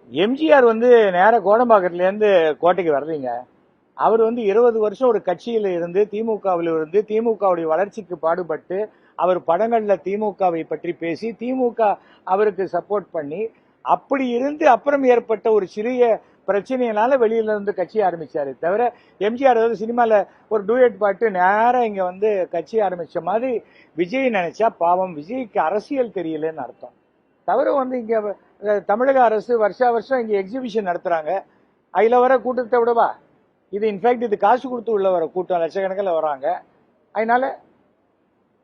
எம்ஜிஆர் வந்து நேர கோடம்பாக்கத்துலேருந்து கோட்டைக்கு வரலீங்க. அவர் வந்து 20 வருஷம் ஒரு கட்சியில் இருந்து திமுகவில் இருந்து திமுகவுடைய வளர்ச்சிக்கு பாடுபட்டு அவர் படங்கள்ல திமுகவை பற்றி பேசி திமுக அவருக்கு சப்போர்ட் பண்ணி அப்படி இருந்து அப்புறம் ஏற்பட்ட ஒரு சிறிய பிரச்சனையினால வெளியில இருந்து கட்சி ஆரம்பிச்சாரு. தவிர எம்ஜிஆர் ஏதாவது சினிமால ஒரு டூயட் பாட்டு நேரம் இங்க வந்து கட்சி ஆரம்பிச்ச மாதிரி விஜய் நினைச்சா பாவம், விஜய்க்கு அரசியல் தெரியலன்னு அர்த்தம். தவிர வந்து இங்க தமிழக அரசு வருஷா வருஷம் இங்க எக்ஸிபிஷன் நடத்துறாங்க. அதுல வர கூட்டத்தை விடவா இது இன்ஃபேக்ட் இது காசு கொடுத்து உள்ள வர கூட்டம், லட்சக்கணக்கில் வராங்க. அதனால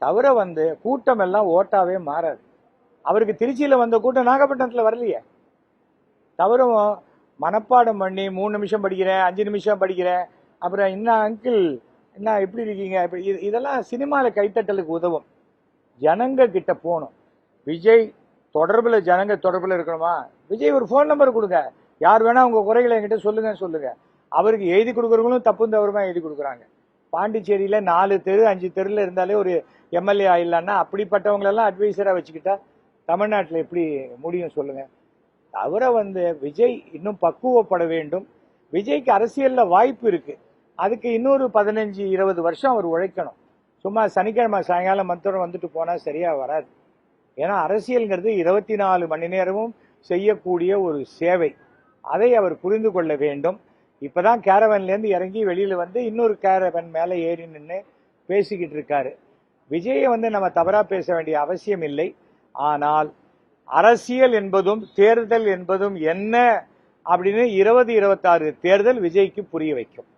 தவிர வந்து கூட்டம் எல்லாம் ஓட்டாவே மாறாது. அவருக்கு திருச்சியில வந்த கூட்டம் நாகப்பட்டினத்துல வரலையே. தவிர மனப்பாடம் பண்ணி 3 நிமிஷம் படிக்கிறேன், 5 நிமிஷம் படிக்கிறேன், அப்புறம் என்ன அங்கிள் என்ன எப்படி இருக்கீங்க, இதெல்லாம் சினிமால கைத்தட்டலுக்கு உதவும். ஜனங்க கிட்ட போகணும். விஜய் தொடர்புல ஜனங்க தொடர்புல இருக்கணுமா? விஜய் ஒரு போன் நம்பர் கொடுங்க, யார் வேணா உங்க குறைகளை என்கிட்ட சொல்லுங்க. அவருக்கு எழுதி கொடுக்கறவங்களும் தப்பு தவறுமா எழுதி கொடுக்குறாங்க. பாண்டிச்சேரியில 4 தெரு 5 தெருல இருந்தாலே ஒரு எம்எல்ஏ ஆயிடலான்னா அப்படிப்பட்டவங்களெல்லாம் அட்வைசரா வச்சுக்கிட்டா தமிழ்நாட்டில் எப்படி முடியும் சொல்லுங்க. தவிர வந்து விஜய் இன்னும் பக்குவப்பட வேண்டும். விஜய்க்கு அரசியல்ல வாய்ப்பு இருக்கு. அதுக்கு இன்னொரு 15-20 வருஷம் அவர் உழைக்கணும். சும்மா சனிக்கிழமை சாயங்காலம் மந்திரம் வந்துட்டு போனா சரியா வராது. ஏன்னா அரசியல்ங்கிறது 24 மணி நேரமும் செய்யக்கூடிய ஒரு சேவை. அதை அவர் புரிந்து கொள்ள வேண்டும். இப்பதான் கேரவன்ல இருந்து இறங்கி வெளியில வந்து இன்னொரு கேரவன் மேல ஏறி நின்று பேசிக்கிட்டு இருக்காரு. விஜயை வந்து நம்ம தவறா பேச வேண்டிய அவசியம் இல்லை. ஆனால் அரசியல் என்பதும் தேர்தல் என்பதும் என்ன அப்படின்னு 2026 தேர்தல் விஜய்க்கு புரிய வைக்கும்.